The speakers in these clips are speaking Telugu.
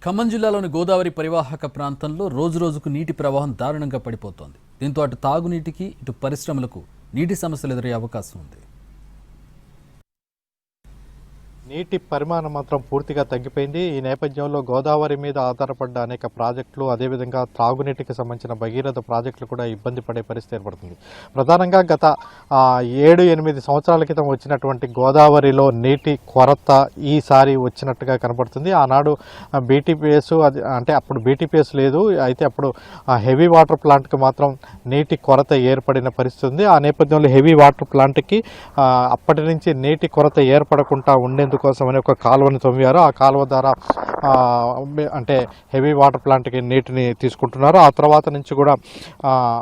ఖమ్మం జిల్లాలోని గోదావరి పరివాహక ప్రాంతంలో రోజురోజుకు నీటి ప్రవాహం దారుణంగా పడిపోతోంది. దీంతో అటు తాగునీటికి ఇటు పరిశ్రమలకు నీటి సమస్యలు ఎదురయ్యే అవకాశం ఉంది. నీటి పరిమాణం మాత్రం పూర్తిగా తగ్గిపోయింది. ఈ నేపథ్యంలో గోదావరి మీద ఆధారపడ్డ అనేక ప్రాజెక్టులు, అదేవిధంగా త్రాగునీటికి సంబంధించిన భగీరథ ప్రాజెక్టులు కూడా ఇబ్బంది పడే పరిస్థితి ఏర్పడుతుంది. ప్రధానంగా గత 7-8 సంవత్సరాల క్రితం వచ్చినటువంటి గోదావరిలో నీటి కొరత ఈసారి వచ్చినట్టుగా కనబడుతుంది. ఆనాడు బీటీపీఎస్ అంటే అప్పుడు బీటీపీఎస్ లేదు, అయితే అప్పుడు హెవీ వాటర్ ప్లాంట్కి మాత్రం నీటి కొరత ఏర్పడిన పరిస్థితి ఉంది. ఆ నేపథ్యంలో హెవీ వాటర్ ప్లాంట్కి అప్పటి నుంచి నీటి కొరత ఏర్పడకుండా ఉండేందుకు కోసమని ఒక కాలువను తవ్వారు. ఆ కాలువ ద్వారా అంటే హెవీ వాటర్ ప్లాంట్కి నీటిని తీసుకుంటున్నారు. ఆ తర్వాత నుంచి కూడా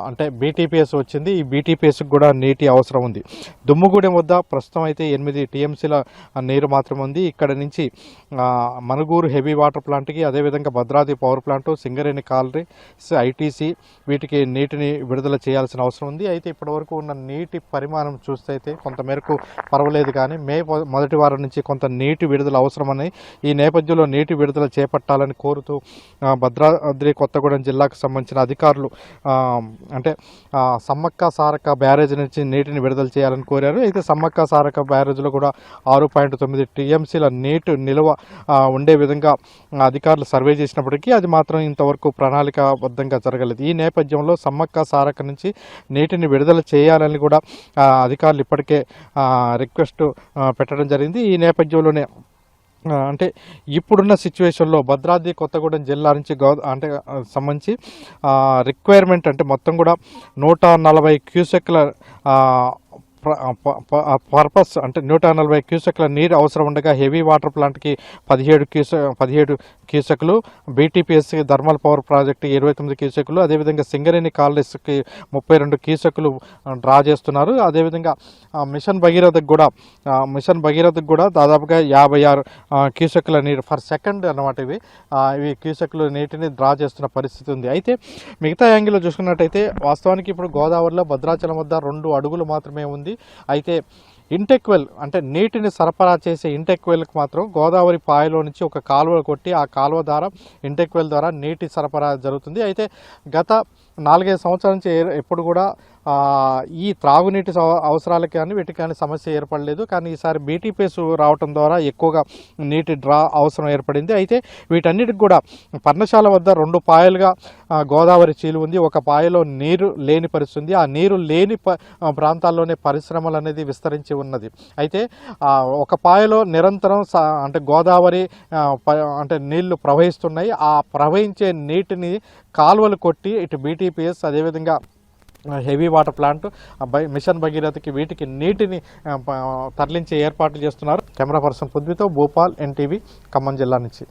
అంటే బీటీపీఎస్ వచ్చింది. ఈ బీటీపీఎస్కి కూడా నీటి అవసరం ఉంది. దుమ్ముగూడెం వద్ద ప్రస్తుతం అయితే 8 టీఎంసీల నీరు మాత్రమే ఉంది. ఇక్కడ నుంచి మనుగూరు హెవీ వాటర్ ప్లాంట్కి, అదేవిధంగా Bhadradri power plant, Singareni collieries, ITC వీటికి నీటిని విడుదల చేయాల్సిన అవసరం ఉంది. అయితే ఇప్పటివరకు ఉన్న నీటి పరిమాణం చూస్తే అయితే కొంతమేరకు పర్వాలేదు, కానీ మే మొదటి వారం నుంచి కొంత నీటి విడుదల అవసరమని, ఈ నేపథ్యంలో నీటి విడుదల చేపట్టాలని కోరుతూ భద్రాద్రి కొత్తగూడెం జిల్లాకు సంబంధించిన అధికారులు అంటే సమ్మక్క సారక్క బ్యారేజ్ నుంచి నీటిని విడుదల చేయాలని కోరారు. అయితే సమ్మక్క సారక్క బ్యారేజ్లో కూడా 6.9 టీఎంసీల నీటి నిల్వ ఉండే విధంగా అధికారులు సర్వే చేసినప్పటికీ అది మాత్రం ఇంతవరకు ప్రణాళికాబద్ధంగా జరగలేదు. ఈ నేపథ్యంలో సమ్మక్క సారక్క నుంచి నీటిని విడుదల చేయాలని కూడా అధికారులు ఇప్పటికే రిక్వెస్ట్ పెట్టడం జరిగింది. ఈ నేపథ్యంలోనే అంటే ఇప్పుడున్న సిచ్యువేషన్లో భద్రాద్రి కొత్తగూడెం జిల్లా నుంచి అంటే సంబంధించి రిక్వైర్మెంట్ అంటే మొత్తం కూడా 140 క్యూసెక్ల పర్పస్ అంటే 140 క్యూసెక్ల నీరు అవసరం ఉండగా హెవీ వాటర్ ప్లాంట్కి 17 క్యూసెక్లు, బీటీపీఎస్కి థర్మల్ పవర్ ప్రాజెక్టు 29 క్యూసెక్లు, అదేవిధంగా సింగరేణి కాలనీస్కి 32 క్యూసెక్లు డ్రా చేస్తున్నారు. అదేవిధంగా మిషన్ భగీరథకు కూడా దాదాపుగా 56 క్యూసెక్ల నీరు ఫర్ సెకండ్ అన్నమాట. ఇవి క్యూసెక్లు నీటిని డ్రా చేస్తున్న పరిస్థితి ఉంది. అయితే మిగతా యాంగిల్లో చూసుకున్నట్టయితే వాస్తవానికి ఇప్పుడు గోదావరిలో భద్రాచలం వద్ద 2 అడుగులు మాత్రమే ఉంది. అయితే ఇంటెక్ వెల్ అంటే నీటిని సరఫరా చేసే ఇంటెక్ వెల్కి మాత్రం గోదావరి పాయలో నుంచి ఒక కాలువ కొట్టి ఆ కాలువ ద్వారా ఇంటెక్ వెల్ ద్వారా నీటి సరఫరా జరుగుతుంది. అయితే గత 4-5 సంవత్సరాల నుంచి ఎప్పుడు కూడా ఈ త్రాగునీటి అవసరాలకి కానీ వీటికి కానీ సమస్య ఏర్పడలేదు. కానీ ఈసారి బీటీపీఎస్ రావటం ద్వారా ఎక్కువగా నీటి డ్రా అవసరం ఏర్పడింది. అయితే వీటన్నిటికి కూడా పర్ణశాల వద్ద 2 పాయలుగా గోదావరి చీలు ఉంది. ఒక పాయలో నీరు లేని పరిస్థితి. ఆ నీరు లేని ప్రాంతాల్లోనే పరిశ్రమలు అనేది విస్తరించి ఉన్నది. అయితే ఒక పాయలో నిరంతరం అంటే గోదావరి అంటే నీళ్లు ప్రవహిస్తున్నాయి. ఆ ప్రవహించే నీటిని కాలువలు కొట్టి ఇటు బీటీపీఎస్, అదేవిధంగా హెవీ వాటర్ ప్లాంట్, మిషన్ భగీరథకి వీటికి నీటిని తరలించే ఏర్పాట్లు చేస్తున్నారు. కెమెరా పర్సన్ పృథ్వీతో భూపాల్, ఎన్టీవీ, ఖమ్మం జిల్లా నుంచి.